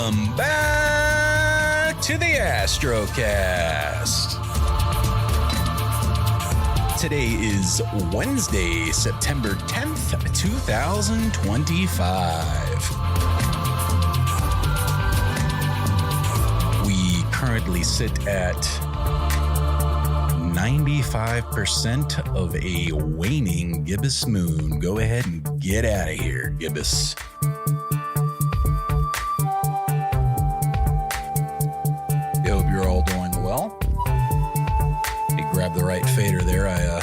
Welcome back to the Astrocast. Today is Wednesday, September 10th, 2025. We currently sit at 95% of a waning gibbous moon. Go ahead and get out of here, gibbous. I hope you're all doing well. Hey, grab the right fader there. I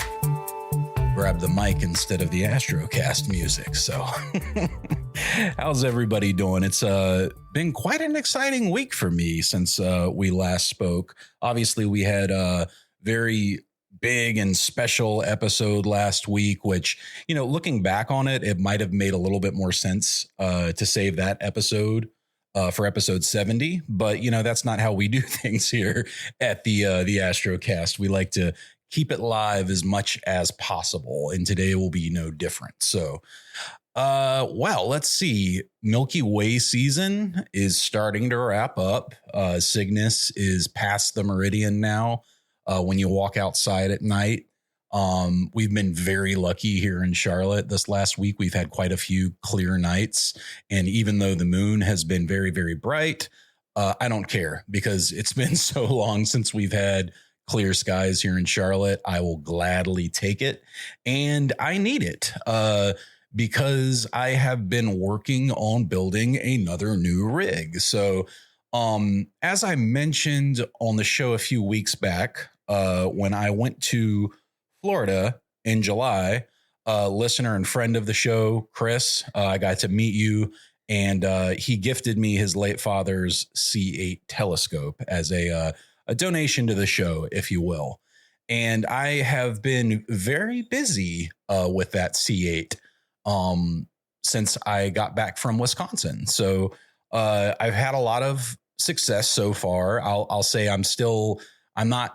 grabbed the mic instead of the Astrocast music. So how's everybody doing? It's been quite an exciting week for me since we last spoke. Obviously, we had a very big and special episode last week, which, you know, looking back on it, it might have made a little bit more sense to save that episode for episode 70. But, you know, that's not how we do things here at the Astrocast. We like to keep it live as much as possible. And today will be no different. So, well, let's see. Milky Way season is starting to wrap up. Cygnus is past the meridian now. When you walk outside at night. We've been very lucky here in Charlotte. This last week, we've had quite a few clear nights. And even though the moon has been very, very bright, I don't care because it's been so long since we've had clear skies here in Charlotte. I will gladly take it. And I need it because I have been working on building another new rig. So as I mentioned on the show a few weeks back, when I went to Florida in July, listener and friend of the show, Chris, I got to meet you, and he gifted me his late father's C8 telescope as a donation to the show, if you will. And I have been very busy with that C8 since I got back from Wisconsin. So I've had a lot of success so far. I'll say I'm not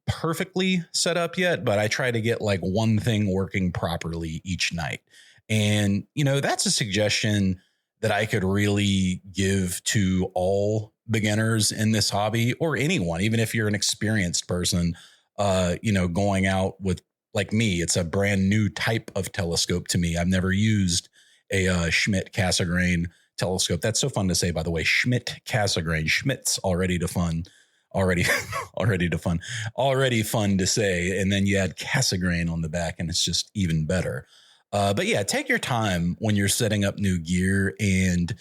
perfectly set up yet, but I try to get like one thing working properly each night. And, you know, that's a suggestion that I could really give to all beginners in this hobby, or anyone, even if you're an experienced person, you know, going out with, like me, it's a brand new type of telescope to me. I've never used a Schmidt Cassegrain telescope. That's so fun to say, by the way. Schmidt Cassegrain. Schmidt's already fun to say. And then you add Cassegrain on the back and it's just even better. But yeah, take your time when you're setting up new gear and,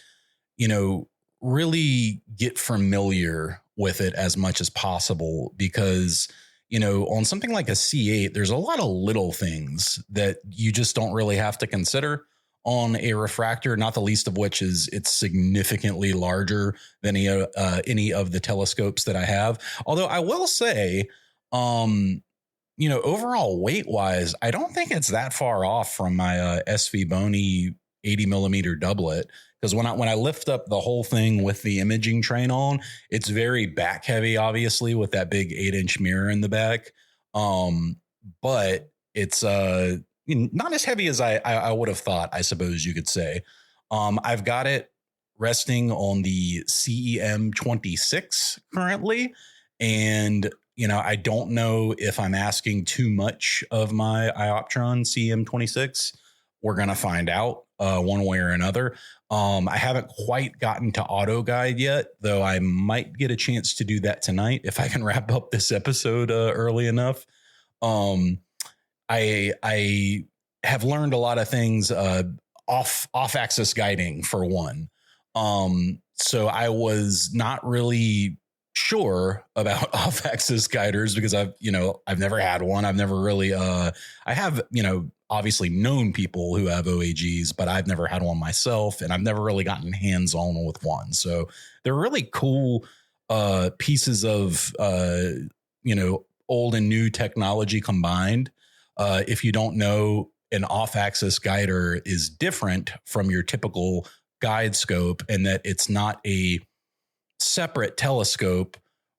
you know, really get familiar with it as much as possible because, you know, on something like a C8, there's a lot of little things that you just don't really have to consider on a refractor, not the least of which is it's significantly larger than any of the telescopes that I have. Although I will say, you know, overall weight wise, I don't think it's that far off from my SV Bony 80 millimeter doublet. Because when I lift up the whole thing with the imaging train on, it's very back heavy, obviously, with that big 8-inch mirror in the back. But it's not as heavy as I would have thought, I suppose you could say. I've got it resting on the CEM 26 currently. And, you know, I don't know if I'm asking too much of my Ioptron CEM 26. We're going to find out one way or another. I haven't quite gotten to auto guide yet, though I might get a chance to do that tonight if I can wrap up this episode early enough. I have learned a lot of things off-axis guiding for one. So I was not really sure about off-axis guiders because I've never had one. I've never really I have, you know, obviously known people who have OAGs, but I've never had one myself, and I've never really gotten hands-on with one. So they're really cool pieces of you know, old and new technology combined. If you don't know, an off-axis guider is different from your typical guide scope, and that it's not a separate telescope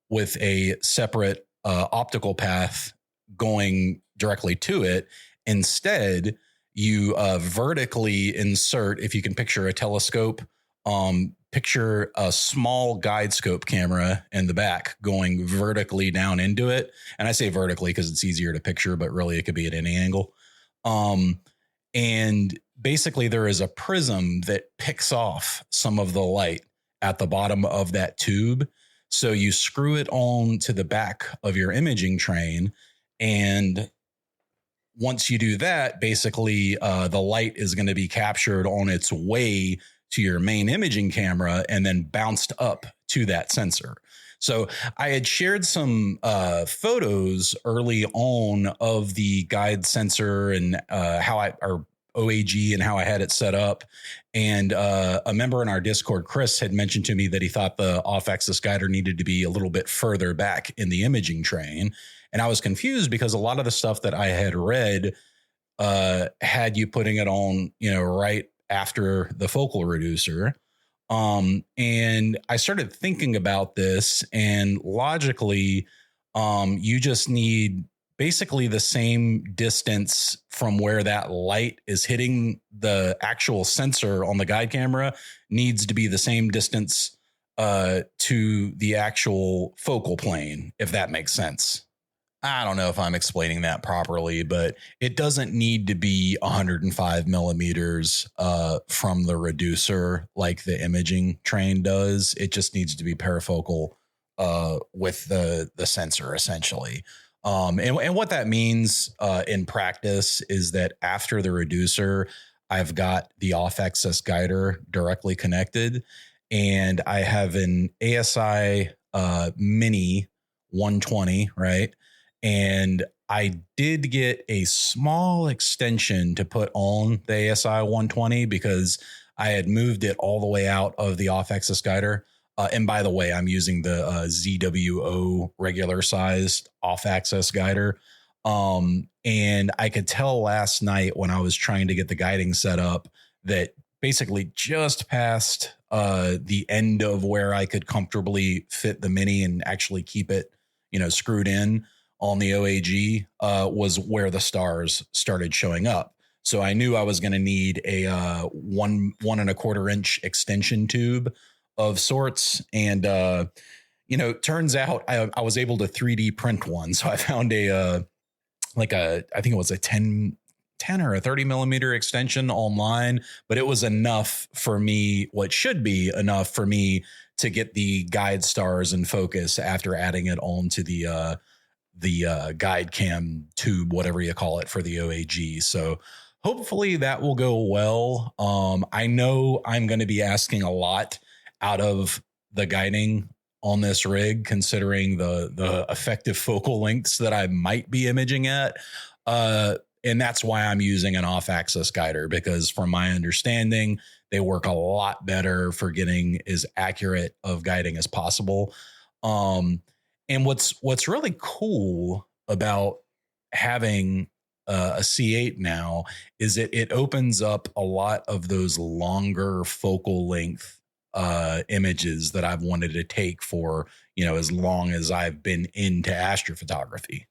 with a separate optical path going directly to it. Instead, you vertically insert, if you can picture a telescope, picture a small guide scope camera in the back going vertically down into it. And I say vertically because it's easier to picture, but really it could be at any angle. And basically there is a prism that picks off some of the light at the bottom of that tube. So you screw it on to the back of your imaging train. And once you do that, basically the light is going to be captured on its way to your main imaging camera and then bounced up to that sensor. So I had shared some photos early on of the guide sensor and or OAG and how I had it set up. And a member in our Discord, Chris, had mentioned to me that he thought the off-axis guider needed to be a little bit further back in the imaging train. And I was confused because a lot of the stuff that I had read had you putting it on, right after the focal reducer. And I started thinking about this, and logically, you just need basically the same distance from where that light is hitting the actual sensor on the guide camera needs to be the same distance to the actual focal plane, if that makes sense. I don't know if I'm explaining that properly, but it doesn't need to be 105 millimeters from the reducer like the imaging train does. It just needs to be parafocal with the sensor, essentially. And what that means in practice is that after the reducer, I've got the off-axis guider directly connected, and I have an ASI Mini 120, right? And I did get a small extension to put on the ASI 120 because I had moved it all the way out of the off-axis guider. And by the way, I'm using the ZWO regular sized off-axis guider. And I could tell last night when I was trying to get the guiding set up that basically just past the end of where I could comfortably fit the Mini and actually keep it, screwed in on the OAG was where the stars started showing up. So I knew I was going to need a 1.25 inch extension tube of sorts. And, turns out I was able to 3D print one. So I found I think it was a 10 or a 30 millimeter extension online, but it was enough for me, what should be enough for me to get the guide stars in focus after adding it on to the guide cam tube, whatever you call it, for the OAG. So hopefully that will go well. I know I'm going to be asking a lot out of the guiding on this rig, considering the effective focal lengths that I might be imaging at. And that's why I'm using an off-axis guider, because from my understanding, they work a lot better for getting as accurate of guiding as possible. And what's really cool about having a C8 now is it opens up a lot of those longer focal length images that I've wanted to take for, as long as I've been into astrophotography.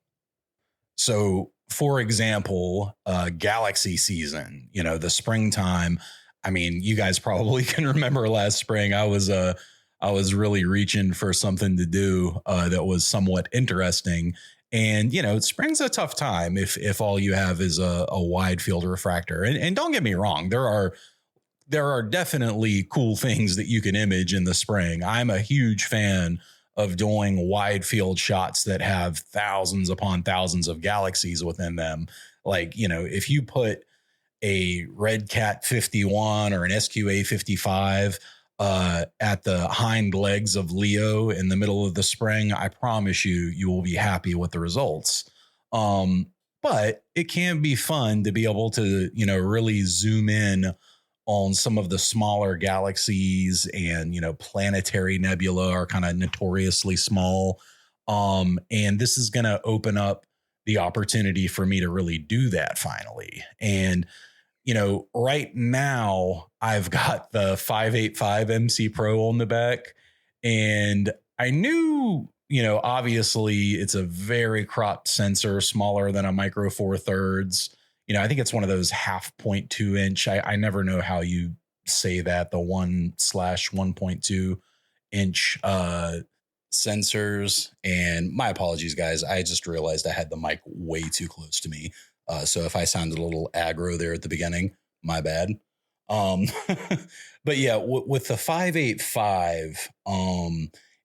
So, for example, galaxy season, the springtime. I mean, you guys probably can remember last spring. I was really reaching for something to do that was somewhat interesting. And, spring's a tough time if all you have is a wide field refractor. And don't get me wrong, there are definitely cool things that you can image in the spring. I'm a huge fan of doing wide field shots that have thousands upon thousands of galaxies within them. Like, if you put a Red Cat 51 or an SQA 55 at the hind legs of Leo in the middle of the spring, I promise you will be happy with the results. But it can be fun to be able to, really zoom in on some of the smaller galaxies, and, planetary nebula are kind of notoriously small. And this is going to open up the opportunity for me to really do that finally. And, right now I've got the 585 MC Pro on the back, and I knew, obviously it's a very cropped sensor, smaller than a Micro Four Thirds. I think it's one of those 0.5 inch. I never know how you say that the 1/1.2 inch sensors. And my apologies, guys. I just realized I had the mic way too close to me. So if I sounded a little aggro there at the beginning, my bad. But yeah, with the 585,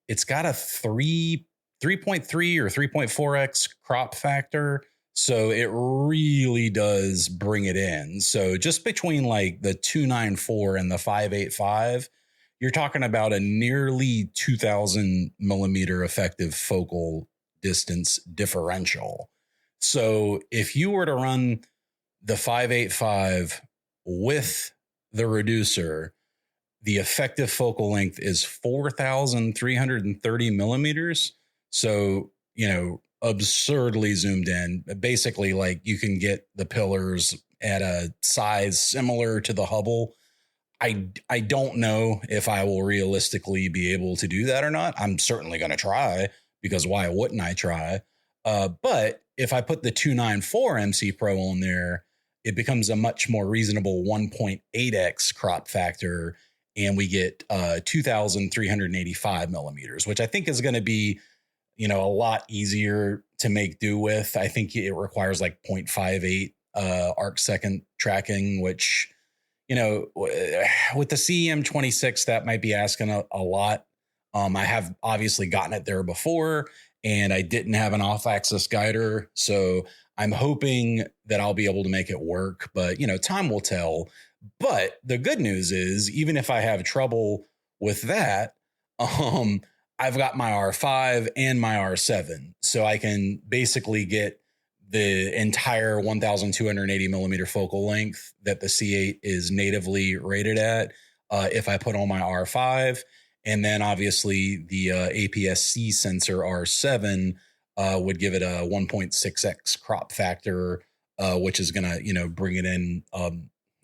it's got a 3.3 or 3.4x crop factor. So it really does bring it in. So just between like the 294 and the 585, you're talking about a nearly 2000 millimeter effective focal distance differential. So if you were to run the 585 with the reducer, the effective focal length is 4,330 millimeters. So, absurdly zoomed in. Basically, like you can get the pillars at a size similar to the Hubble. I don't know if I will realistically be able to do that or not. I'm certainly going to try, because why wouldn't I try? But if I put the 294 MC Pro on there, it becomes a much more reasonable 1.8x crop factor, and we get 2,385 millimeters, which I think is going to be, a lot easier to make do with. I think it requires like 0.58 arc second tracking, which, with the CEM26, that might be asking a lot. I have obviously gotten it there before, and I didn't have an off-axis guider, so I'm hoping that I'll be able to make it work, but, time will tell. But the good news is, even if I have trouble with that, I've got my R5 and my R7, so I can basically get the entire 1,280 millimeter focal length that the C8 is natively rated at if I put on my R5. And then obviously the APS-C sensor R7 would give it a 1.6x crop factor, which is going to, bring it in,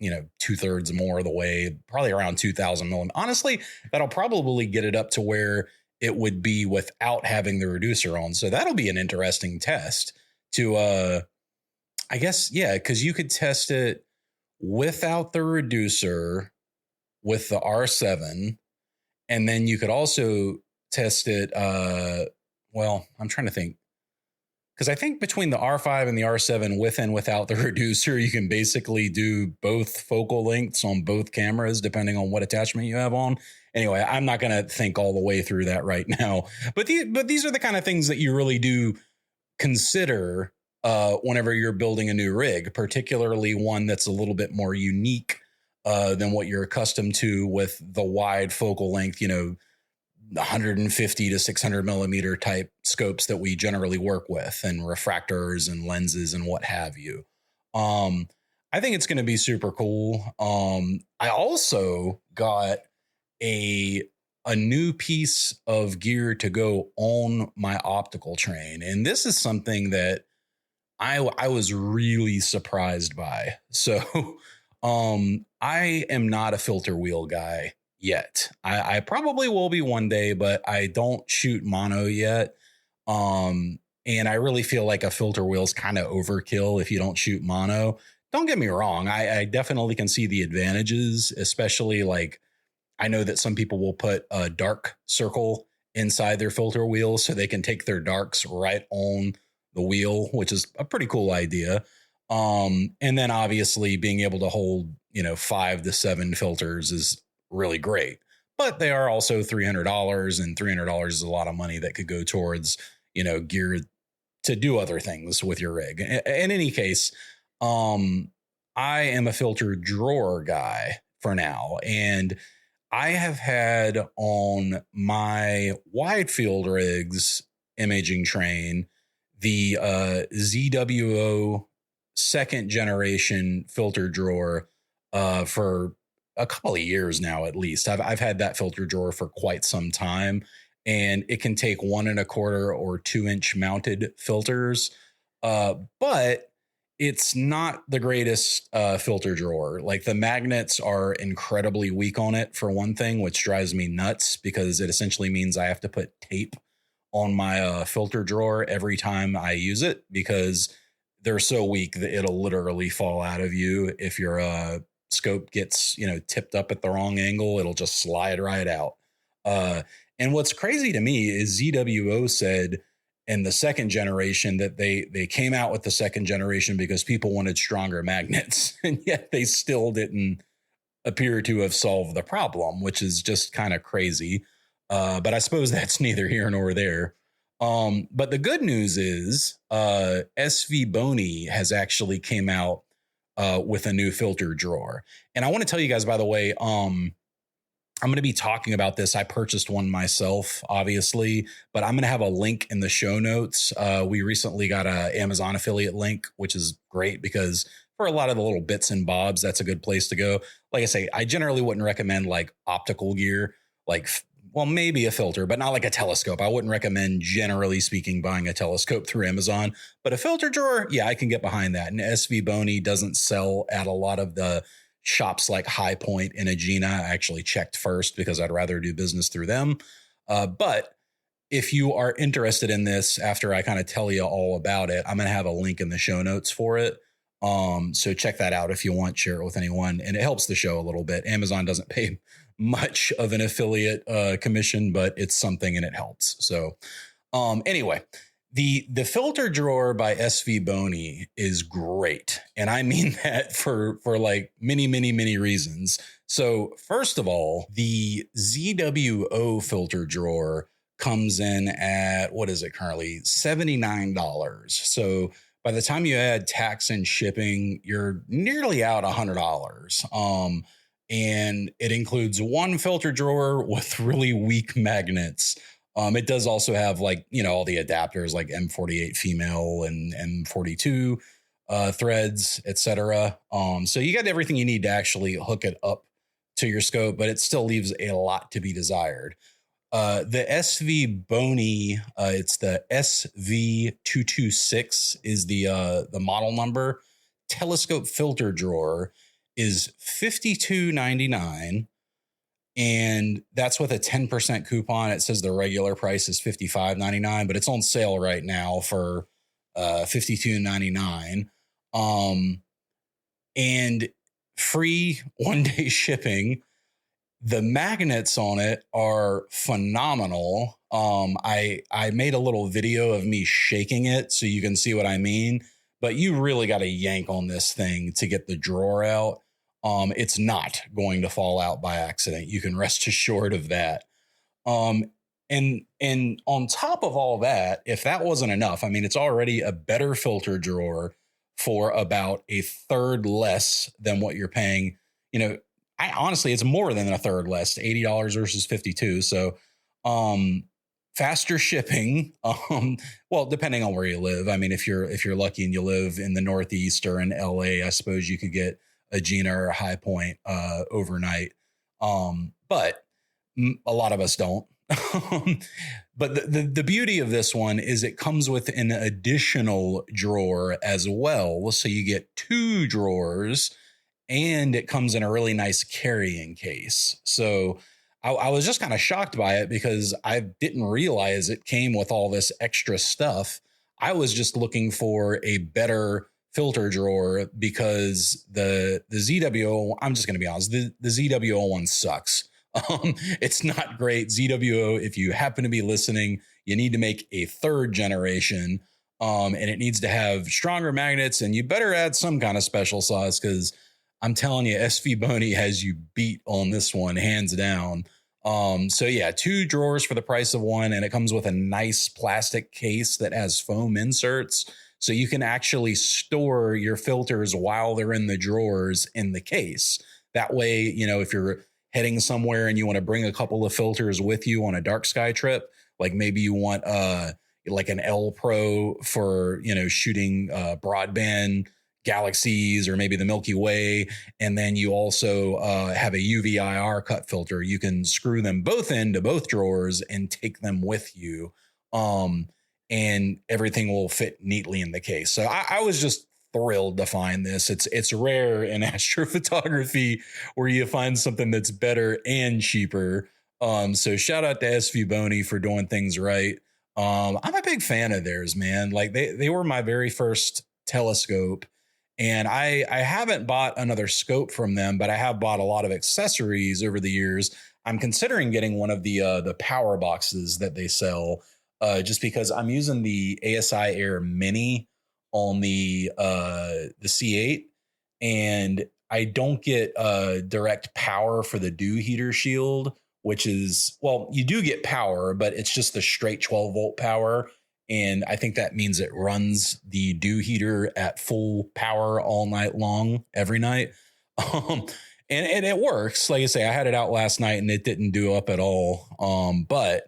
2/3 more of the way, probably around 2,000 millimeters. Honestly, that'll probably get it up to where it would be without having the reducer on. So that'll be an interesting test to, I guess, yeah, because you could test it without the reducer with the R7. And then you could also test it. Well, I'm trying to think, because I think between the R5 and the R7 with and without the reducer, you can basically do both focal lengths on both cameras, depending on what attachment you have on. Anyway, I'm not going to think all the way through that right now. But these are the kind of things that you really do consider whenever you're building a new rig, particularly one that's a little bit more unique than what you're accustomed to with the wide focal length, 150 to 600 millimeter type scopes that we generally work with, and refractors and lenses and what have you. I think it's going to be super cool. I also got a new piece of gear to go on my optical train. And this is something that I was really surprised by. So I am not a filter wheel guy yet. I probably will be one day, but I don't shoot mono yet. And I really feel like a filter wheel is kind of overkill if you don't shoot mono. Don't get me wrong. I definitely can see the advantages, especially like I know that some people will put a dark circle inside their filter wheel so they can take their darks right on the wheel, which is a pretty cool idea. And then obviously being able to hold, 5 to 7 filters is really great, but they are also $300, and $300 is a lot of money that could go towards, gear to do other things with your rig. In any case, I am a filter drawer guy for now, and I have had on my wide field rigs imaging train the ZWO second generation filter drawer for a couple of years now, at least. I've had that filter drawer for quite some time, and it can take 1 1/4 or 2 inch mounted filters. But it's not the greatest filter drawer. Like the magnets are incredibly weak on it, for one thing, which drives me nuts because it essentially means I have to put tape on my filter drawer every time I use it, because they're so weak that it'll literally fall out of you if you're scope gets, tipped up at the wrong angle, it'll just slide right out. And what's crazy to me is ZWO said in the second generation that they came out with the second generation because people wanted stronger magnets, and yet they still didn't appear to have solved the problem, which is just kind of crazy. But I suppose that's neither here nor there. But the good news is SVBony has actually came out with a new filter drawer. And I want to tell you guys, by the way, I'm going to be talking about this. I purchased one myself, obviously, but I'm going to have a link in the show notes. We recently got an Amazon affiliate link, which is great because for a lot of the little bits and bobs, that's a good place to go. Like I say, I generally wouldn't recommend like optical gear, like, well, maybe a filter, but not like a telescope. I wouldn't recommend, generally speaking, buying a telescope through Amazon, but a filter drawer, yeah, I can get behind that. And SVBony doesn't sell at a lot of the shops like High Point and Agena. I actually checked first because I'd rather do business through them. But if you are interested in this, after I kind of tell you all about it, I'm going to have a link in the show notes for it. So check that out if you want, share it with anyone. And it helps the show a little bit. Amazon doesn't pay much of an affiliate commission, but it's something and it helps. So anyway, the filter drawer by SVBony is great. And I mean that for like many, many, many reasons. So first of all, the ZWO filter drawer comes in at, what is it currently? $79. So by the time you add tax and shipping, you're nearly out $100. And it includes one filter drawer with really weak magnets. It does also have like, all the adapters like M48 female and M42 threads, etc. So you got everything you need to actually hook it up to your scope, but it still leaves a lot to be desired. The SVBony, it's the SV226 is the model number. Telescope filter drawer is $52.99. And that's with a 10% coupon. It says the regular price is $55.99, but it's on sale right now for $52.99. And free 1-day shipping. The magnets on it are phenomenal. I made a little video of me shaking it so you can see what I mean, but you really got to yank on this thing to get the drawer out. It's not going to fall out by accident. You can rest assured of that. And on top of all that, if that wasn't enough, I mean, it's already a better filter drawer for about a third less than what you're paying. Honestly, it's more than a third less, $80 versus $52. So, faster shipping. Well, depending on where you live. I mean, if you're lucky and you live in the Northeast or in LA, I suppose you could get Agena or High Point overnight. But a lot of us don't. But the beauty of this one is it comes with an additional drawer as well. So you get 2 drawers and it comes in a really nice carrying case. So I was just kind of shocked by it because I didn't realize it came with all this extra stuff. I was just looking for a better filter drawer because the ZWO, I'm just going to be honest, the ZWO one sucks. It's not great. ZWO, if you happen to be listening, you need to make a 3rd generation, and it needs to have stronger magnets, and you better add some kind of special sauce because I'm telling you, SVBony has you beat on this one, hands down. So yeah, 2 drawers for the price of one, and it comes with a nice plastic case that has foam inserts. So you can actually store your filters while they're in the drawers in the case. That way, if you're heading somewhere and you want to bring a couple of filters with you on a dark sky trip, like maybe you want like an L Pro for, shooting broadband galaxies or maybe the Milky Way. And then you also have a UV IR cut filter. You can screw them both into both drawers and take them with you. And everything will fit neatly in the case. So I was just thrilled to find this. It's rare in astrophotography where you find something that's better and cheaper. So shout out to SVBony for doing things right. I'm a big fan of theirs, man. Like they were my very first telescope. And I haven't bought another scope from them, but I have bought a lot of accessories over the years. I'm considering getting one of the power boxes that they sell, just because I'm using the ASI Air Mini on the C8, and I don't get direct power for the dew heater shield, which is, well, you do get power, but it's just the straight 12-volt power. And I think that means it runs the dew heater at full power all night long, every night. Um, and it works. Like I say, I had it out last night and it didn't do up at all. But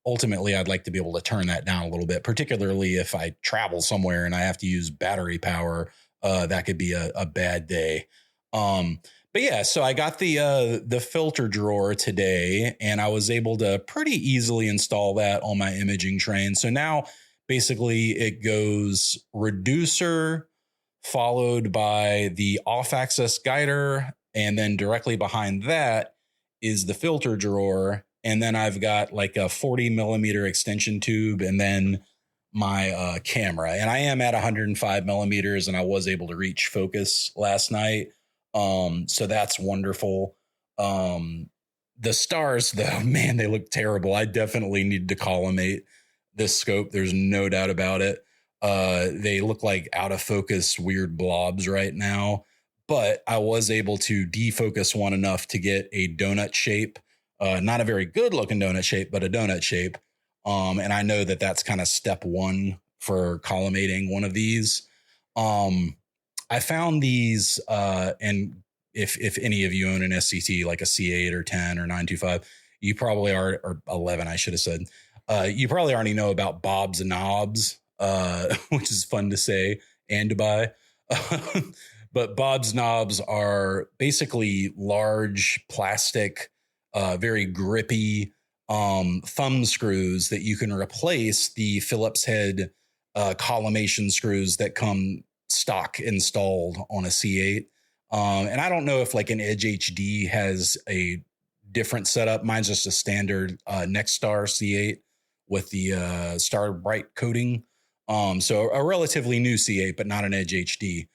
ultimately I'd like to be able to turn that down a little bit, particularly if I travel somewhere and I have to use battery power. That could be a bad day. But yeah, so I got the filter drawer today, and I was able to pretty easily install that on my imaging train. So now basically it goes reducer followed by the off-axis guider, and then directly behind that is the filter drawer. And then I've got like a 40 millimeter extension tube, and then my camera. And I am at 105 millimeters, and I was able to reach focus last night. So that's wonderful. The stars though, man, they look terrible. I definitely need to collimate this scope. There's no doubt about it. They look like out of focus, weird blobs right now, but I was able to defocus one enough to get a donut shape, not a very good looking donut shape, but a donut shape. And I know that that's kind of step one for collimating one of these. I found these, and if any of you own an SCT, like a C8 or 10 or 925, you probably are, or 11, I should have said, you probably already know about Bob's Knobs, which is fun to say and to buy. But Bob's Knobs are basically large plastic, very grippy thumb screws that you can replace the Phillips head collimation screws that come stock installed on a C8. And I don't know if like an Edge HD has a different setup. Mine's just a standard Nexstar C8 with the Star Bright coating. So a relatively new C8, but not an Edge HD.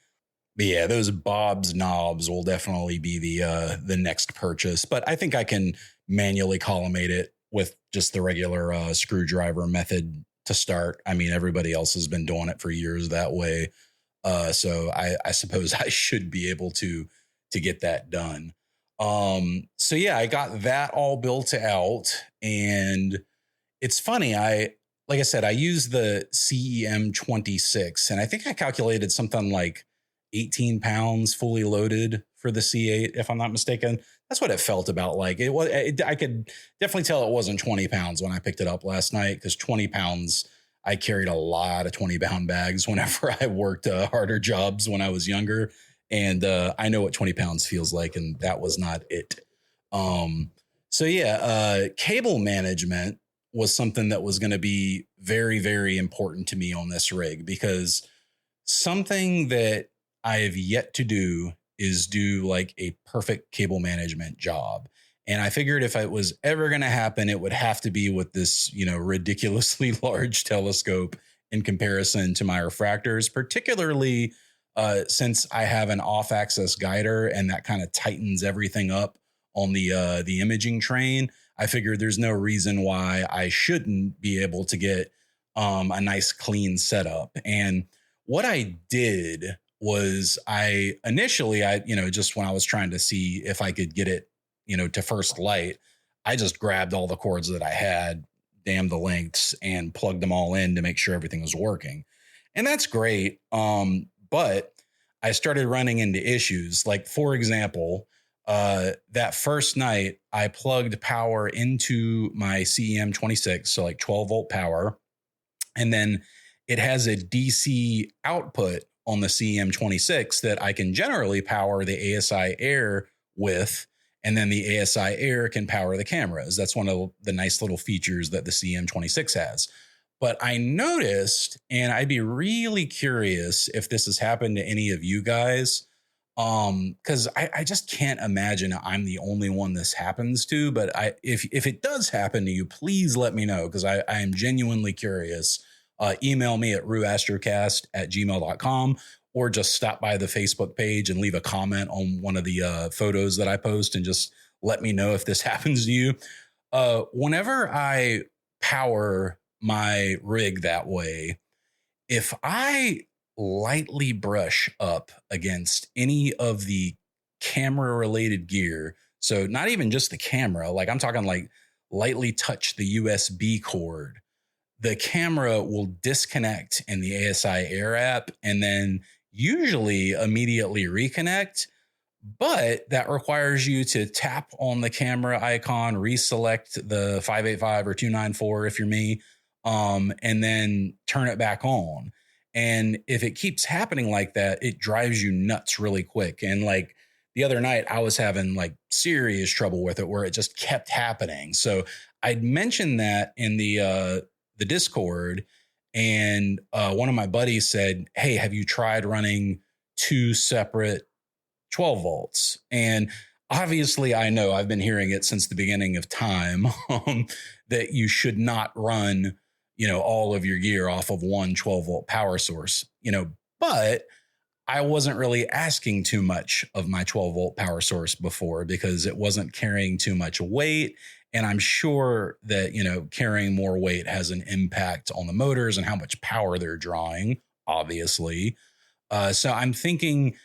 But yeah, those Bob's Knobs will definitely be the next purchase. But I think I can manually collimate it with just the regular screwdriver method to start. I mean, everybody else has been doing it for years that way. So I suppose I should be able to get that done. So yeah, I got that all built out, and it's funny. Like I said, I used the CEM26, and I think I calculated something like 18 pounds fully loaded for the C8, if I'm not mistaken. That's what it felt about like. It was. I could definitely tell it wasn't 20 pounds when I picked it up last night, because 20 pounds, I carried a lot of 20-pound bags whenever I worked harder jobs when I was younger. And I know what 20 pounds feels like, and that was not it. So yeah, cable management was something that was going to be very, very important to me on this rig, because something that I have yet to do is do like a perfect cable management job. And I figured if it was ever going to happen, it would have to be with this, ridiculously large telescope in comparison to my refractors, particularly since I have an off-axis guider, and that kind of tightens everything up on the imaging train. I figured there's no reason why I shouldn't be able to get a nice clean setup. And what I did was initially, just when I was trying to see if I could get it, to first light, I just grabbed all the cords that I had, damn the lengths, and plugged them all in to make sure everything was working. And that's great. But I started running into issues. Like, for example, that first night I plugged power into my CEM26, so like 12-volt power. And then it has a DC output on the CEM26 that I can generally power the ASI Air with. And then the ASI Air can power the cameras. That's one of the nice little features that the CEM26 has. But I noticed, and I'd be really curious if this has happened to any of you guys, because I just can't imagine I'm the only one this happens to. But if it does happen to you, please let me know, because I am genuinely curious. Email me at ruastrocast@gmail.com, or just stop by the Facebook page and leave a comment on one of the photos that I post and just let me know if this happens to you. Whenever I power my rig that way, if I lightly brush up against any of the camera related gear, so not even just the camera, like I'm talking like lightly touch the USB cord, the camera will disconnect in the ASI Air app and then usually immediately reconnect. But that requires you to tap on the camera icon, reselect the 585 or 294 if you're me, and then turn it back on. And if it keeps happening like that, it drives you nuts really quick. And like the other night, I was having like serious trouble with it where it just kept happening. So I'd mentioned that in the Discord, and one of my buddies said, "Hey, have you tried running two separate 12 volts?" And obviously I know, I've been hearing it since the beginning of time, that you should not run, all of your gear off of one 12 volt power source, but I wasn't really asking too much of my 12 volt power source before because it wasn't carrying too much weight. And I'm sure that, carrying more weight has an impact on the motors and how much power they're drawing, obviously. So I'm thinking,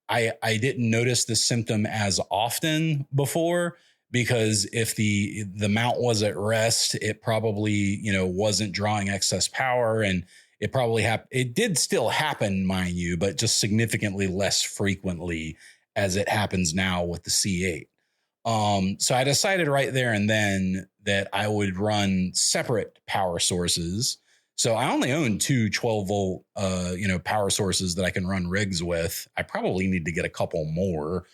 I didn't notice this symptom as often before because if the mount was at rest, it probably, wasn't drawing excess power, and it probably it did still happen, mind you, but just significantly less frequently as it happens now with the C8. So I decided right there and then that I would run separate power sources. So I only own two 12 volt, power sources that I can run rigs with. I probably need to get a couple more,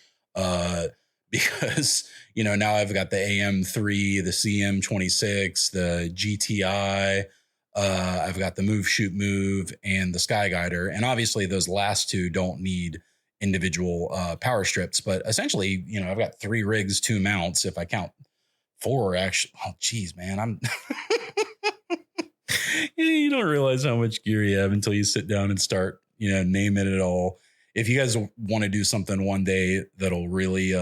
because, now I've got the AM3, the CM26, the GTI, I've got the Move Shoot Move and the Skyguider. And obviously those last two don't need individual power strips, but essentially, I've got 3 rigs, 2 mounts. If I count 4, actually, oh geez, man, I'm you don't realize how much gear you have until you sit down and start, naming it all. If you guys want to do something one day that'll really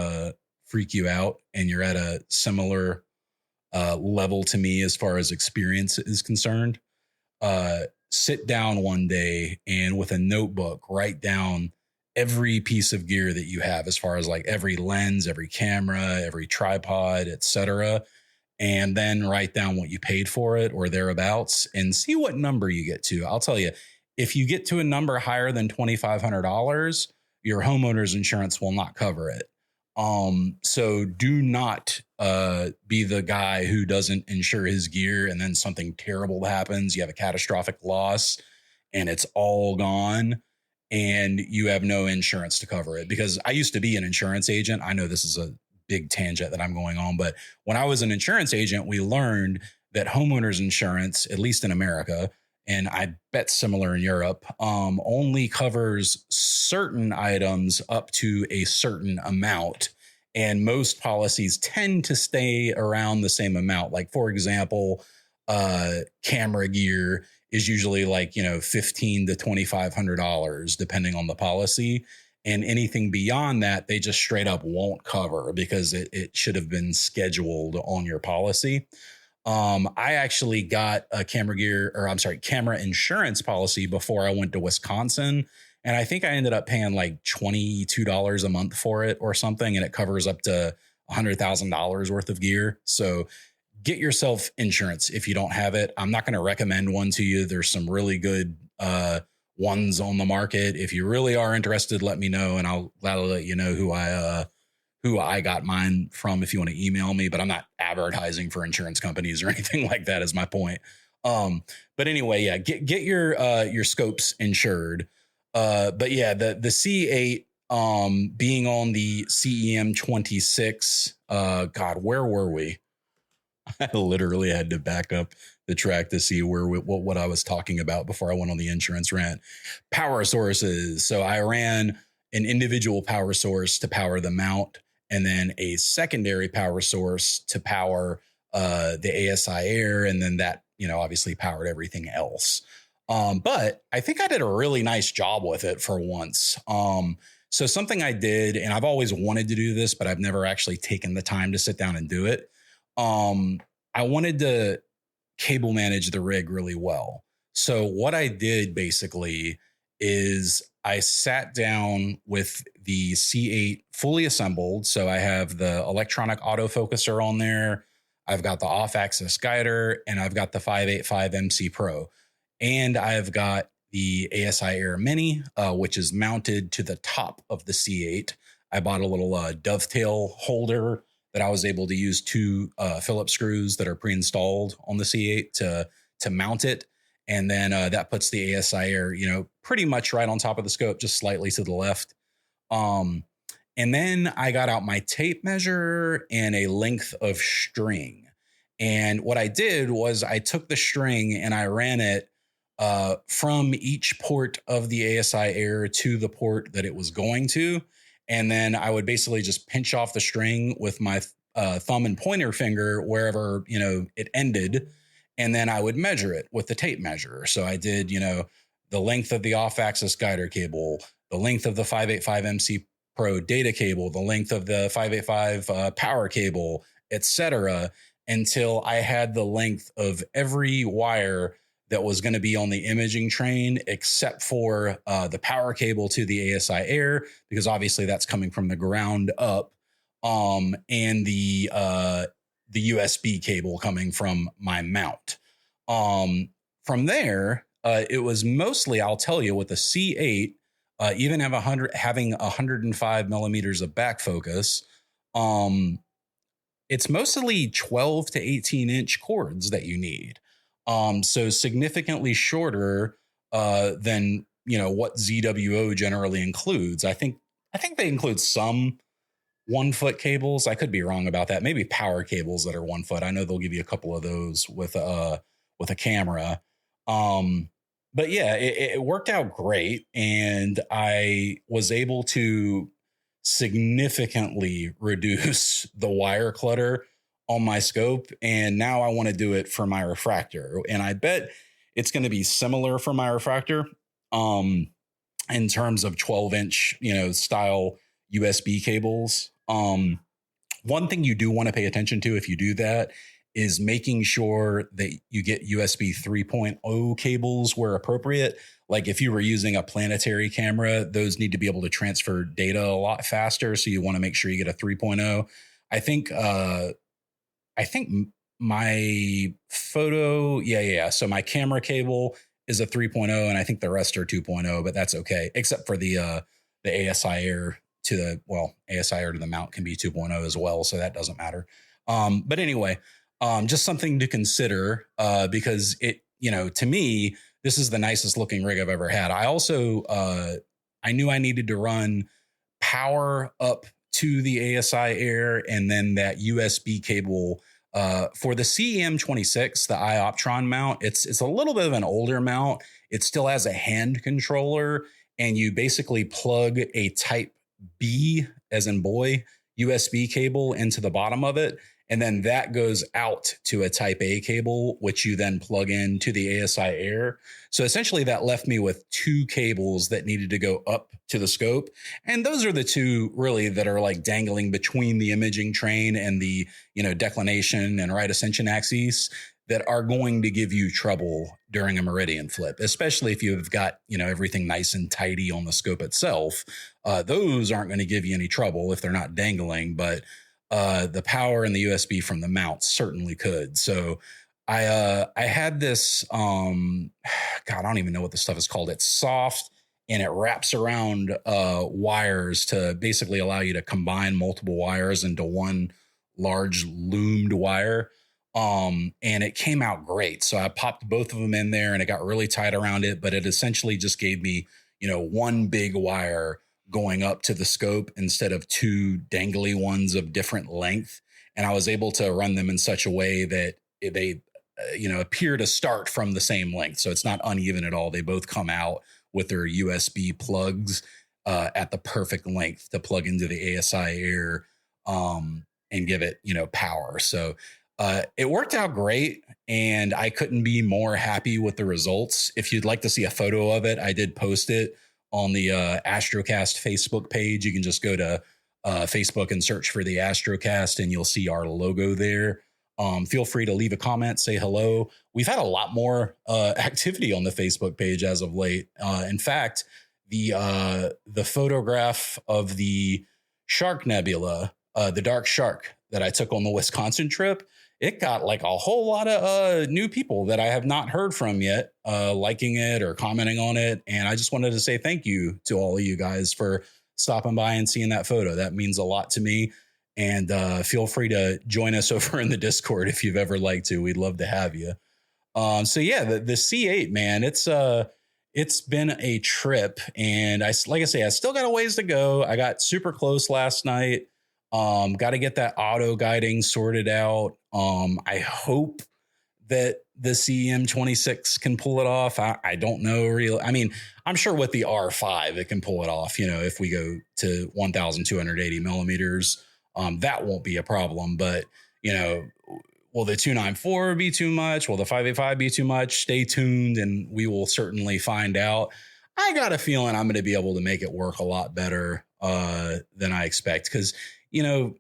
freak you out and you're at a similar level to me as far as experience is concerned, sit down one day and with a notebook, write down every piece of gear that you have as far as like every lens, every camera, every tripod, etc. And then write down what you paid for it or thereabouts and see what number you get to. I'll tell you, if you get to a number higher than $2,500, your homeowner's insurance will not cover it. So do not be the guy who doesn't insure his gear and then something terrible happens. You have a catastrophic loss and it's all gone and you have no insurance to cover it. Because I used to be an insurance agent. I know this is a big tangent that I'm going on, but when I was an insurance agent, we learned that homeowners insurance, at least in America, and I bet similar in Europe, only covers certain items up to a certain amount. And most policies tend to stay around the same amount. Like, for example, camera gear is usually like, $1,500 to $2,500, depending on the policy. And anything beyond that, they just straight up won't cover because it should have been scheduled on your policy. I actually got a camera insurance policy before I went to Wisconsin. And I think I ended up paying like $22 a month for it or something. And it covers up to $100,000 worth of gear. So get yourself insurance if you don't have it. I'm not going to recommend one to you. There's some really good ones on the market. If you really are interested, let me know and I'll gladly let you know who I got mine from if you want to email me, but I'm not advertising for insurance companies or anything like that is my point. But anyway, yeah, get your scopes insured. But yeah, the C8 being on the CEM26, God, where were we? I literally had to back up the track to see what I was talking about before I went on the insurance rant. Power sources. So I ran an individual power source to power the mount, and then a secondary power source to power the ASI Air, and then that obviously powered everything else. But I think I did a really nice job with it for once. So something I did, and I've always wanted to do this, but I've never actually taken the time to sit down and do it. I wanted to cable manage the rig really well. So what I did basically is I sat down with the C8 fully assembled. So I have the electronic autofocuser on there. I've got the off-axis guider, and I've got the 585 MC Pro. And I've got the ASI Air Mini, which is mounted to the top of the C8. I bought a little dovetail holder that I was able to use two Phillips screws that are pre-installed on the C8 to mount it. And then that puts the ASI Air, pretty much right on top of the scope, just slightly to the left. And then I got out my tape measure and a length of string. And what I did was I took the string and I ran it from each port of the ASI Air to the port that it was going to. And then I would basically just pinch off the string with my thumb and pointer finger wherever, it ended. And then I would measure it with the tape measure. So I did, the length of the off-axis guider cable, the length of the 585 MC Pro data cable, the length of the 585 power cable, etc., until I had the length of every wire that was going to be on the imaging train, except for the power cable to the ASI Air, because obviously that's coming from the ground up, and the USB cable coming from my mount. From there, it was mostly, I'll tell you, with the C8, even having 105 millimeters of back focus, it's mostly 12 to 18 inch cords that you need. So significantly shorter than what ZWO generally includes. I think they include some 1 foot cables. I could be wrong about that. Maybe power cables that are 1 foot. I know they'll give you a couple of those with a camera. But yeah, it worked out great, and I was able to significantly reduce the wire clutter on my scope. And now I want to do it for my refractor. And I bet it's going to be similar for my refractor in terms of 12-inch, style USB cables. One thing you do want to pay attention to if you do that is making sure that you get USB 3.0 cables where appropriate. Like if you were using a planetary camera, those need to be able to transfer data a lot faster. So you want to make sure you get a 3.0. I think my photo, yeah. So my camera cable is a 3.0, and I think the rest are 2.0, but that's okay, except for the ASI Air ASI Air to the mount can be 2.0 as well, so that doesn't matter. But anyway, just something to consider because it, to me, this is the nicest looking rig I've ever had. I also, I knew I needed to run power up to the ASI Air and then that USB cable for the CEM26, the iOptron mount. It's a little bit of an older mount. It still has a hand controller, and you basically plug a Type B, as in boy, USB cable into the bottom of it. And then that goes out to a Type A cable, which you then plug into the ASI Air. So essentially that left me with two cables that needed to go up to the scope. And those are the two really that are like dangling between the imaging train and the, declination and right ascension axes that are going to give you trouble during a meridian flip, especially if you've got, everything nice and tidy on the scope itself. Those aren't going to give you any trouble if they're not dangling, but the power and the USB from the mount certainly could. So I had this, God, I don't even know what the stuff is called. It's soft and it wraps around wires to basically allow you to combine multiple wires into one large loomed wire. And it came out great. So I popped both of them in there and it got really tight around it, but it essentially just gave me, one big wire going up to the scope instead of two dangly ones of different length. And I was able to run them in such a way that they, appear to start from the same length. So it's not uneven at all. They both come out with their USB plugs at the perfect length to plug into the ASI Air and give it, power. So It worked out great, and I couldn't be more happy with the results. If you'd like to see a photo of it, I did post it on the Astrocast Facebook page. You can just go to Facebook and search for the Astrocast, and you'll see our logo there. Feel free to leave a comment, say hello. We've had a lot more activity on the Facebook page as of late. In fact, the photograph of the Shark Nebula, the Dark Shark that I took on the Wisconsin trip, it got like a whole lot of new people that I have not heard from yet, liking it or commenting on it. And I just wanted to say thank you to all of you guys for stopping by and seeing that photo. That means a lot to me. And feel free to join us over in the Discord if you've ever liked to. We'd love to have you. So yeah, the C8, man, it's been a trip, and like I say, I still got a ways to go. I got super close last night. Got to get that auto guiding sorted out. I hope that the CEM26 can pull it off. I don't know really. I mean, I'm sure with the R5 it can pull it off. You know, if we go to 1,280 millimeters, that won't be a problem. But you know, will the 294 be too much? Will the 585 be too much? Stay tuned, and we will certainly find out. I got a feeling I'm going to be able to make it work a lot better than I expect, because you know,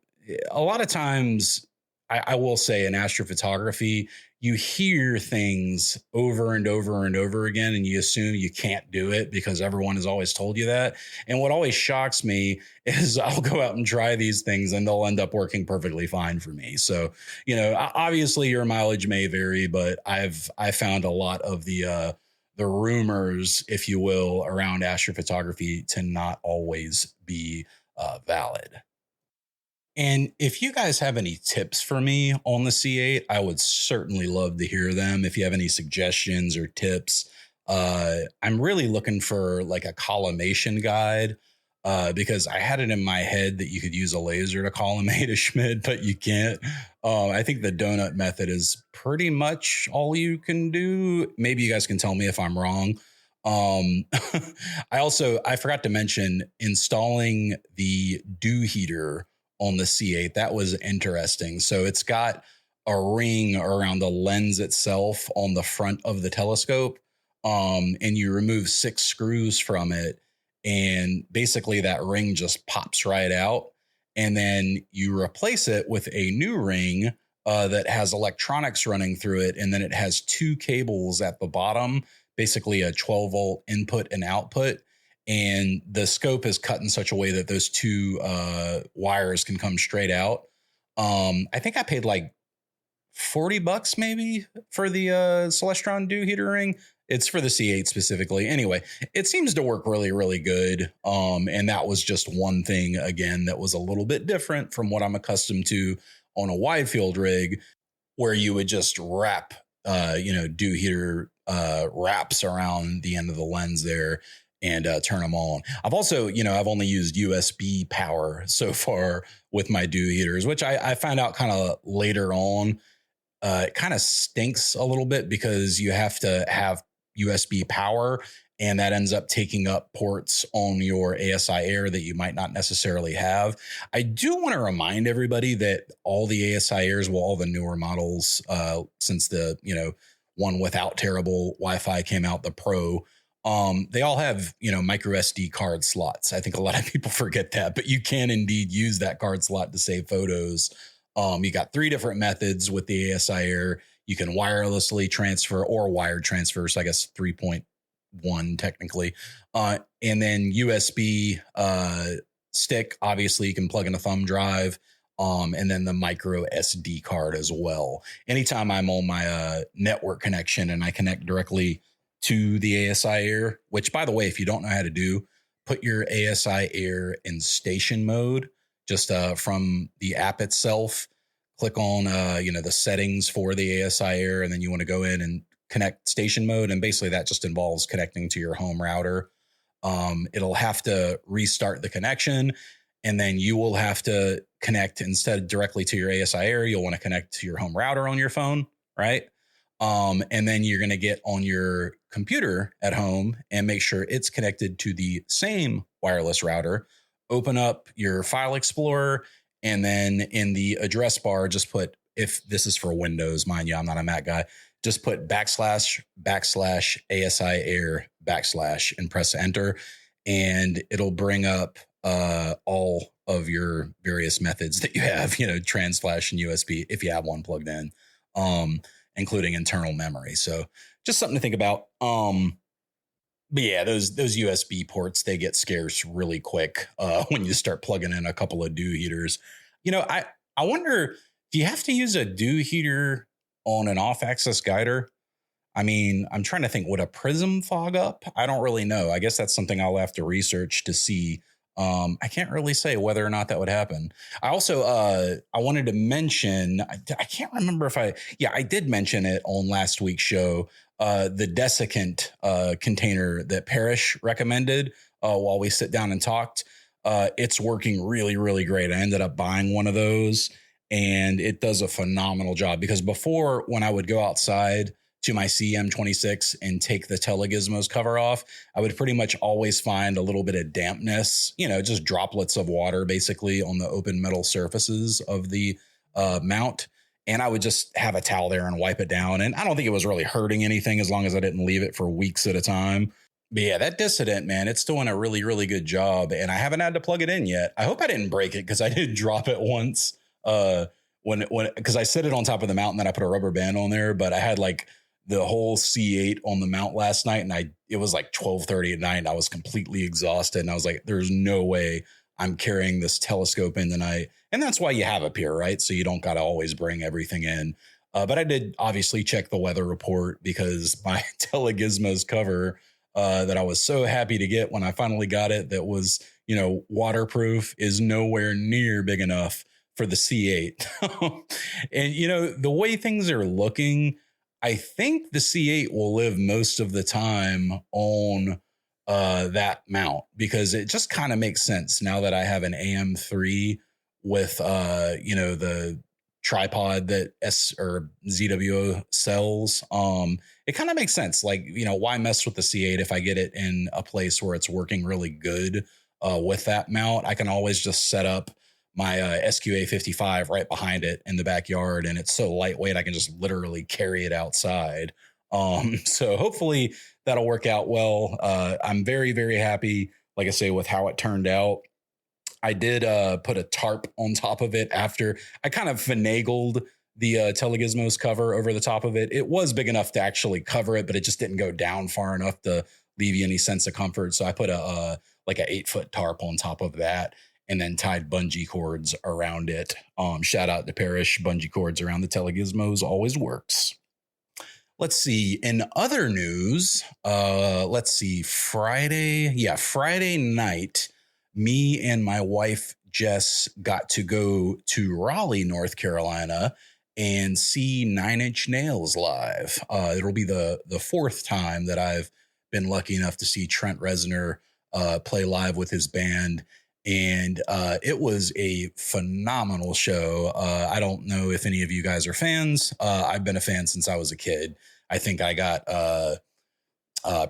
a lot of times I will say in astrophotography, you hear things over and over and over again, and you assume you can't do it because everyone has always told you that. And what always shocks me is I'll go out and try these things and they'll end up working perfectly fine for me. So, you know, obviously your mileage may vary, but I found a lot of the rumors, if you will, around astrophotography to not always be valid. And if you guys have any tips for me on the C8, I would certainly love to hear them. If you have any suggestions or tips, I'm really looking for like a collimation guide, because I had it in my head that you could use a laser to collimate a Schmidt, but you can't. I think the donut method is pretty much all you can do. Maybe you guys can tell me if I'm wrong. I forgot to mention installing the dew heater on the C8. That was interesting. So it's got a ring around the lens itself on the front of the telescope. And you remove 6 screws from it, and basically that ring just pops right out. And then you replace it with a new ring that has electronics running through it. And then it has 2 cables at the bottom, basically a 12-volt input and output. And the scope is cut in such a way that those 2 wires can come straight out. I think I paid like $40 maybe for the Celestron dew heater ring. It's for the C8 specifically. Anyway, it seems to work really, really good. And that was just one thing, again, that was a little bit different from what I'm accustomed to on a wide field rig, where you would just wrap, dew heater wraps around the end of the lens there and turn them on. I've also, I've only used USB power so far with my dew heaters, which I found out kind of later on. It kind of stinks a little bit because you have to have USB power, and that ends up taking up ports on your ASI Air that you might not necessarily have. I do want to remind everybody that all the ASI Airs, well, all the newer models, since the, one without terrible Wi-Fi came out, the Pro, they all have, micro SD card slots. I think a lot of people forget that, but you can indeed use that card slot to save photos. You got 3 different methods with the ASI Air. You can wirelessly transfer or wired transfer. So I guess 3.1 technically. And then USB stick, obviously you can plug in a thumb drive. And then the micro SD card as well. Anytime I'm on my network connection and I connect directly to the ASI Air, which, by the way, if you don't know how to do, put your ASI Air in station mode. Just from the app itself, click on, the settings for the ASI Air, and then you want to go in and connect station mode. And basically that just involves connecting to your home router. It'll have to restart the connection, and then you will have to connect instead directly to your ASI Air. You'll want to connect to your home router on your phone, right? And then you're going to get on your computer at home and make sure it's connected to the same wireless router. Open up your file explorer, and then in the address bar, just put if this is for Windows, mind you, I'm not a Mac guy. Just put // ASI air / and press enter, and it'll bring up all of your various methods that you have, trans flash and USB, if you have one plugged in, including internal memory. So just something to think about. But yeah, those USB ports, they get scarce really quick when you start plugging in a couple of dew heaters. I wonder, do you have to use a dew heater on an off-axis guider? I mean, I'm trying to think, would a prism fog up? I don't really know. I guess that's something I'll have to research to see. I can't really say whether or not that would happen. I also, I wanted to mention, I can't remember if I did mention it on last week's show, the desiccant container that Parrish recommended while we sit down and talked. It's working really, really great. I ended up buying one of those, and it does a phenomenal job, because before, when I would go outside to my CM26 and take the Telegizmos cover off, I would pretty much always find a little bit of dampness, just droplets of water basically on the open metal surfaces of the mount. And I would just have a towel there and wipe it down. And I don't think it was really hurting anything as long as I didn't leave it for weeks at a time. But yeah, that Dissident, man, it's doing a really, really good job. And I haven't had to plug it in yet. I hope I didn't break it, because I did drop it once because I set it on top of the mount and then I put a rubber band on there. But I had like the whole C8 on the mount last night, and it was like 12:30 at night, and I was completely exhausted. And I was like, there's no way I'm carrying this telescope in tonight. And that's why you have a pier, right? So you don't got to always bring everything in. But I did obviously check the weather report, because my Telegizmos cover that I was so happy to get when I finally got it, that was, waterproof, is nowhere near big enough for the C8. And, the way things are looking, I think the C8 will live most of the time on that mount, because it just kind of makes sense now that I have an AM3 with the tripod that ZWO sells. It kind of makes sense. Like, why mess with the C8 if I get it in a place where it's working really good with that mount? I can always just set up my SQA55 right behind it in the backyard, and it's so lightweight I can just literally carry it outside. So hopefully that'll work out well. I'm very, very happy, like I say, with how it turned out. I did put a tarp on top of it after I kind of finagled the Telegizmos cover over the top of it. It was big enough to actually cover it, but it just didn't go down far enough to leave you any sense of comfort. So I put a 8-foot tarp on top of that, and then tied bungee cords around it. Shout out to Parrish. Bungee cords around the Telegizmos always works. Let's see. In other news, Friday night, me and my wife, Jess, got to go to Raleigh, North Carolina, and see Nine Inch Nails live. It'll be the fourth time that I've been lucky enough to see Trent Reznor play live with his band. And it was a phenomenal show. I don't know if any of you guys are fans. I've been a fan since I was a kid. I think I got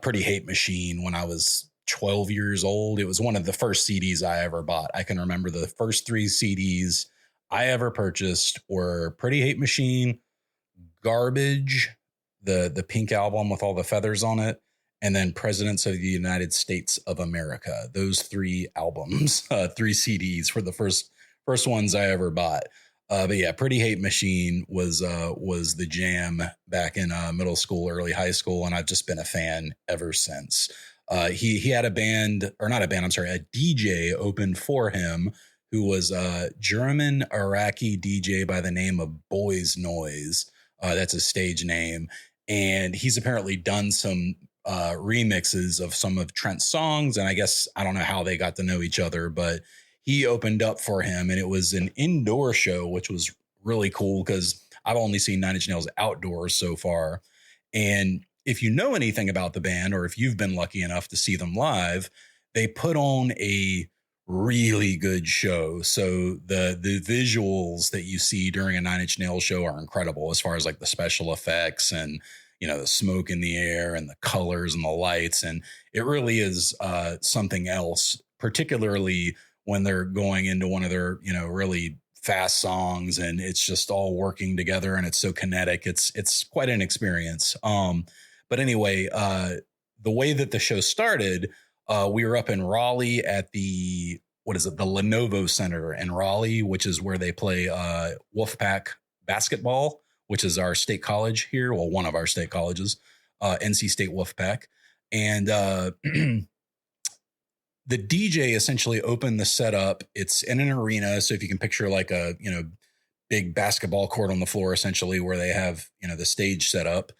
Pretty Hate Machine when I was 12 years old. It was one of the first CDs I ever bought. I can remember the first 3 CDs I ever purchased were Pretty Hate Machine, Garbage, the pink album with all the feathers on it, and then Presidents of the United States of America. Those 3 albums, 3 CDs were the first ones I ever bought. But yeah, Pretty Hate Machine was the jam back in middle school, early high school, and I've just been a fan ever since. He had a DJ opened for him who was a German Iraqi DJ by the name of Boys Noise. That's his stage name. And he's apparently done some remixes of some of Trent's songs. And I guess, I don't know how they got to know each other, but he opened up for him, and it was an indoor show, which was really cool because I've only seen Nine Inch Nails outdoors so far. And if you know anything about the band, or if you've been lucky enough to see them live, they put on a really good show. So the visuals that you see during a Nine Inch Nails show are incredible, as far as like the special effects and, the smoke in the air and the colors and the lights. And it really is something else, particularly when they're going into one of their, really fast songs, and it's just all working together, and it's so kinetic. It's quite an experience. But anyway, the way that the show started, we were up in Raleigh at the, what is it, the Lenovo Center in Raleigh, which is where they play Wolfpack basketball, which is our state college here. Well, one of our state colleges, NC State Wolfpack. And the DJ essentially opened the setup. It's in an arena. So if you can picture like a, big basketball court on the floor, essentially, where they have, the stage set up.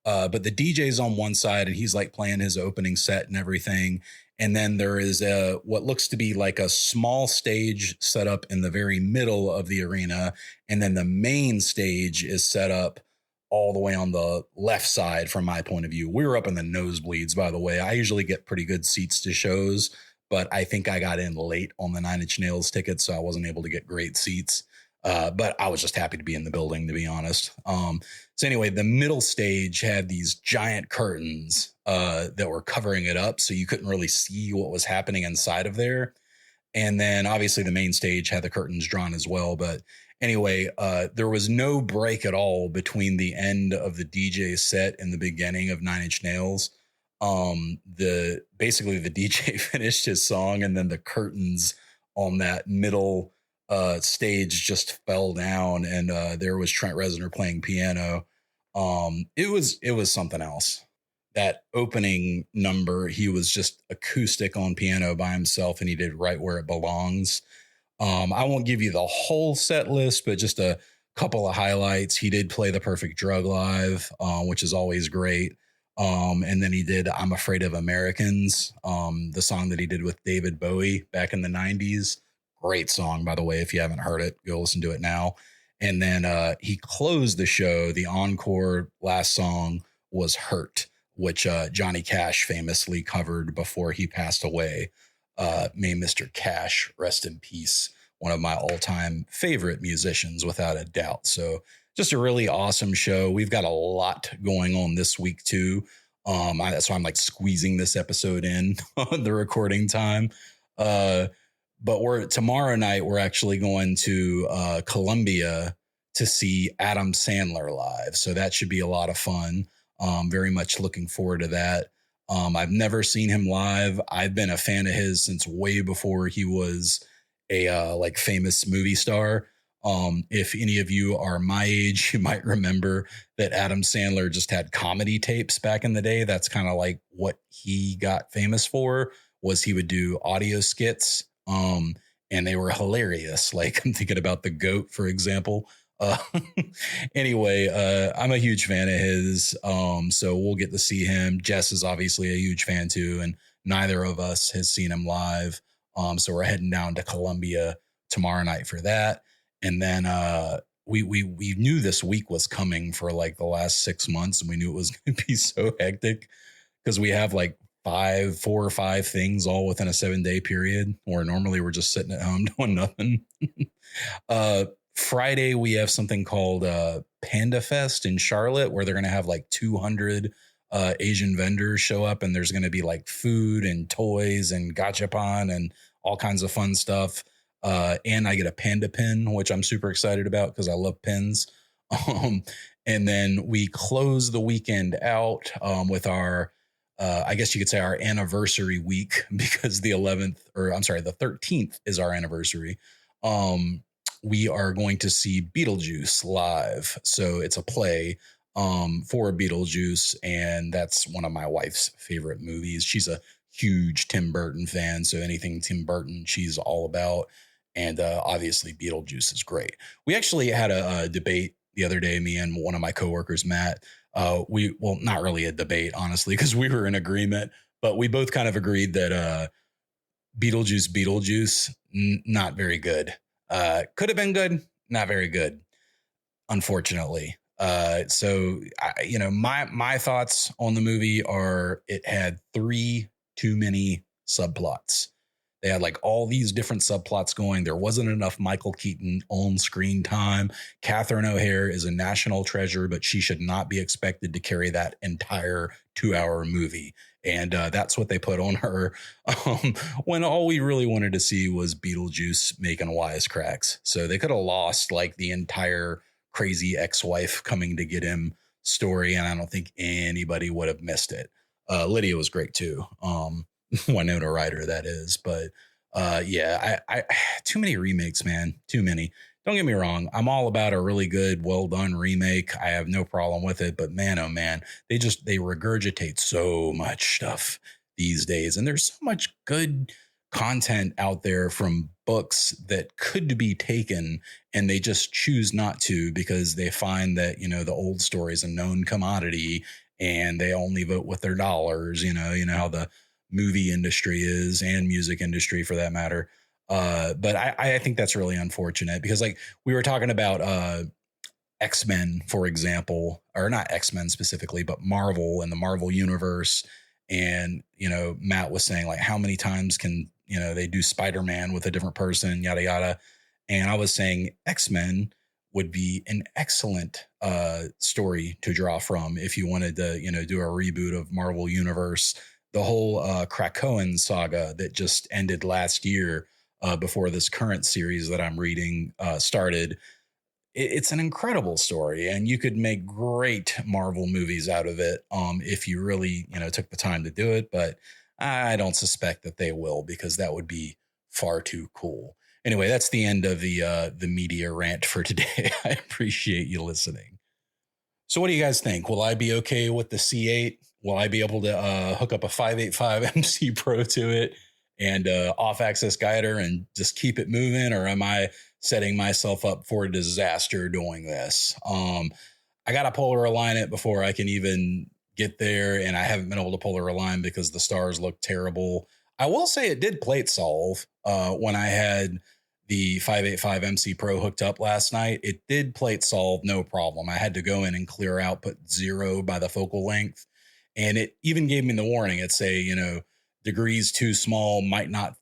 But the DJ's on one side and he's like playing his opening set and everything. And then there is what looks to be like a small stage set up in the very middle of the arena. And then the main stage is set up all the way on the left side from my point of view. We were up in the nosebleeds, by the way. I usually get pretty good seats to shows, but I think I got in late on the Nine Inch Nails tickets, so I wasn't able to get great seats. But I was just happy to be in the building, to be honest. So anyway, the middle stage had these giant curtains that were covering it up, so you couldn't really see what was happening inside of there. And then obviously the main stage had the curtains drawn as well. But anyway, there was no break at all between the end of the DJ set and the beginning of Nine Inch Nails. Basically the DJ finished his song, and then the curtains on that middle stage just fell down, and there was Trent Reznor playing piano. It was something else. That opening number, he was just acoustic on piano by himself, and he did Right Where It Belongs. I won't give you the whole set list, but just a couple of highlights. He did play The Perfect Drug live, which is always great. And then he did I'm Afraid of Americans, the song that he did with David Bowie back in the 90s. Great song, by the way. If you haven't heard it, go listen to it now. And then he closed the show. The encore last song was Hurt, which Johnny Cash famously covered before he passed away. May Mr. Cash rest in peace. One of my all-time favorite musicians, without a doubt. So just a really awesome show. We've got a lot going on this week too. That's why I'm like squeezing this episode in on the recording time. But tomorrow night, we're actually going to Columbia to see Adam Sandler live. So that should be a lot of fun. Very much looking forward to that. I've never seen him live. I've been a fan of his since way before he was a like famous movie star. If any of you are my age, you might remember that Adam Sandler just had comedy tapes back in the day. That's kind of like what he got famous for, was he would do audio skits. And they were hilarious. Like I'm thinking about The Goat, for example. Anyway, I'm a huge fan of his. So we'll get to see him. Jess is obviously a huge fan too, and neither of us has seen him live. So we're heading down to Columbia tomorrow night for that. And then we knew this week was coming for like the last 6 months, and we knew it was going to be so hectic because we have like 4 or 5 things all within a 7-day period, where normally we're just sitting at home doing nothing. Friday, we have something called Panda Fest in Charlotte, where they're going to have like 200 Asian vendors show up, and there's going to be like food and toys and gachapon and all kinds of fun stuff. And I get a panda pin, which I'm super excited about because I love pins. And then we close the weekend out with our, I guess you could say, our anniversary week, because the 13th is our anniversary. We are going to see Beetlejuice live. So it's a play for Beetlejuice, and that's one of my wife's favorite movies. She's a huge Tim Burton fan, so anything Tim Burton she's all about. And obviously Beetlejuice is great. We actually had a debate the other day, me and one of my coworkers, Matt. Not really a debate, honestly, because we were in agreement, but we both kind of agreed that Beetlejuice, not very good. Could have been good, not very good, unfortunately. So my thoughts on the movie are, it had 3 too many subplots. They had like all these different subplots going. There wasn't enough Michael Keaton on screen time. Catherine O'Hara is a national treasure, but she should not be expected to carry that entire 2-hour movie. And that's what they put on her when all we really wanted to see was Beetlejuice making wisecracks. So they could have lost like the entire crazy ex-wife coming to get him story, and I don't think anybody would have missed it. Lydia was great too. Winona Ryder, that is. But yeah, I too many remakes, man. Too many. Don't get me wrong. I'm all about a really good, well done remake. I have no problem with it. But man, oh man, they regurgitate so much stuff these days. And there's so much good content out there from books that could be taken, and they just choose not to because they find that, the old story is a known commodity and they only vote with their dollars. You know how the movie industry is, and music industry for that matter. But I think that's really unfortunate because like we were talking about X-Men, for example, or not X-Men specifically, but Marvel and the Marvel universe. And, Matt was saying like, how many times can, they do Spider-Man with a different person, yada, yada. And I was saying X-Men would be an excellent story to draw from if you wanted to, do a reboot of Marvel universe. The whole Krakoan saga that just ended last year before this current series that I'm reading started. It's an incredible story, and you could make great Marvel movies out of it if you really, took the time to do it. But I don't suspect that they will, because that would be far too cool. Anyway, that's the end of the media rant for today. I appreciate you listening. So what do you guys think? Will I be okay with the C8? Will I be able to hook up a 585 MC Pro to it and off-axis guider and just keep it moving? Or am I setting myself up for a disaster doing this? I got to polar align it before I can even get there, and I haven't been able to polar align because the stars look terrible. I will say it did plate solve when I had the 585 MC Pro hooked up last night. It did plate solve, no problem. I had to go in and clear out, put 0 by the focal length. And it even gave me the warning. It say, degrees too small, might not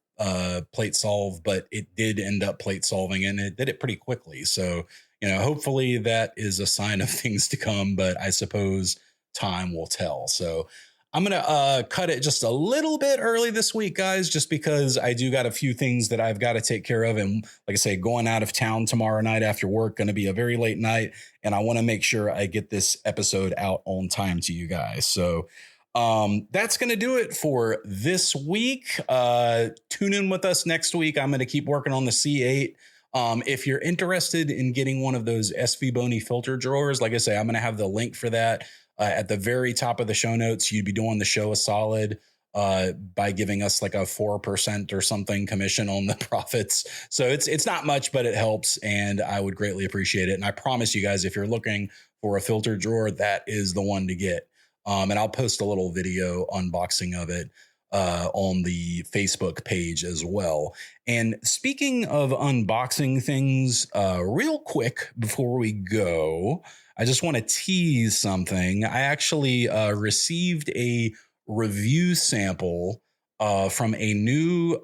plate solve, but it did end up plate solving, and it did it pretty quickly. So, hopefully that is a sign of things to come, but I suppose time will tell. So I'm going to cut it just a little bit early this week, guys, just because I do got a few things that I've got to take care of. And like I say, going out of town tomorrow night after work, going to be a very late night. And I want to make sure I get this episode out on time to you guys. So that's going to do it for this week. Tune in with us next week. I'm going to keep working on the C8. If you're interested in getting one of those SV Boni filter drawers, like I say, I'm going to have the link for that at the very top of the show notes. You'd be doing the show a solid by giving us like a 4% or something commission on the profits. So it's not much, but it helps, and I would greatly appreciate it. And I promise you guys, if you're looking for a filter drawer, that is the one to get. And I'll post a little video unboxing of it on the Facebook page as well. And speaking of unboxing things, real quick before we go, I just want to tease something. I actually received a review sample from a new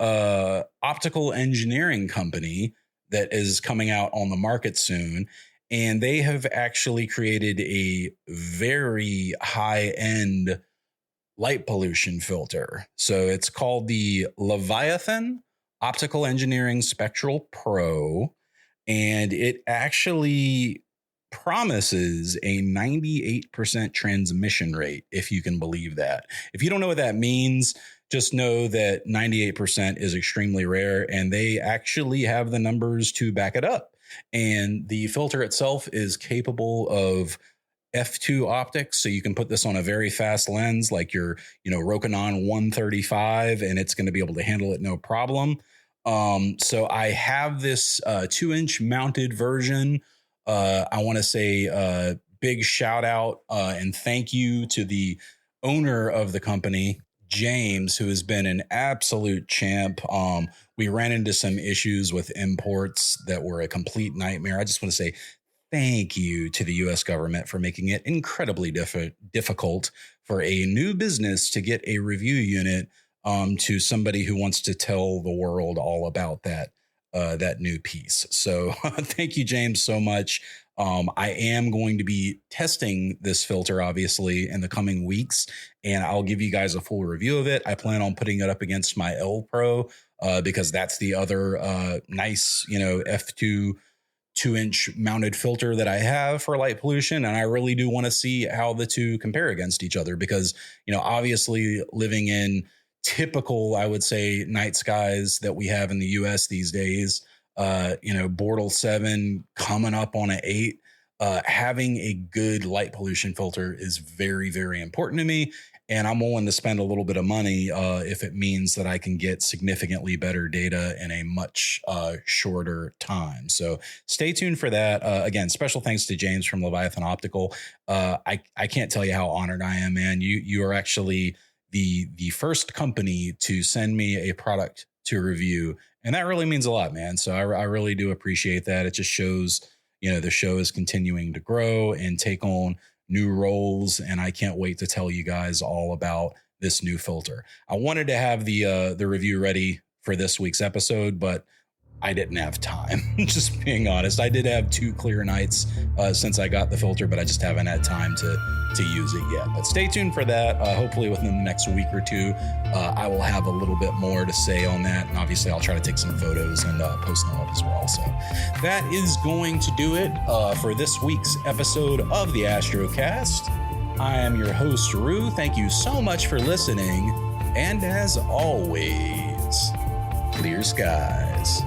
optical engineering company that is coming out on the market soon. And they have actually created a very high-end light pollution filter. So it's called the Leviathan Optical Engineering Spectral Pro. And it actually promises a 98% transmission rate, if you can believe that. If you don't know what that means, just know that 98% is extremely rare, and they actually have the numbers to back it up. And the filter itself is capable of f2 optics. So you can put this on a very fast lens like your, Rokinon 135, and it's going to be able to handle it no problem. So I have this 2-inch mounted version. I want to say big shout out and thank you to the owner of the company, James, who has been an absolute champ. We ran into some issues with imports that were a complete nightmare. I just want to say thank you to the U.S. government for making it incredibly difficult for a new business to get a review unit to somebody who wants to tell the world all about that new piece. So thank you, James, so much. I am going to be testing this filter, obviously, in the coming weeks, and I'll give you guys a full review of it. I plan on putting it up against my L Pro because that's the other nice, F2 2-inch mounted filter that I have for light pollution. And I really do want to see how the two compare against each other because, obviously living in typical, I would say, night skies that we have in the US these days, Bortle 7 coming up on an 8, having a good light pollution filter is very, very important to me. And I'm willing to spend a little bit of money if it means that I can get significantly better data in a much shorter time. So stay tuned for that. Again, special thanks to James from Leviathan Optical. I can't tell you how honored I am, man. You are actually the first company to send me a product to review. And that really means a lot, man. So I really do appreciate that. It just shows, the show is continuing to grow and take on new roles, and I can't wait to tell you guys all about this new filter. I wanted to have the review ready for this week's episode, but I didn't have time. Just being honest, I did have 2 clear nights since I got the filter, but I just haven't had time to use it yet. But stay tuned for that. Hopefully within the next week or 2, I will have a little bit more to say on that. And obviously I'll try to take some photos and post them up as well. So that is going to do it for this week's episode of the Astrocast. I am your host, Rue. Thank you so much for listening. And as always, clear skies.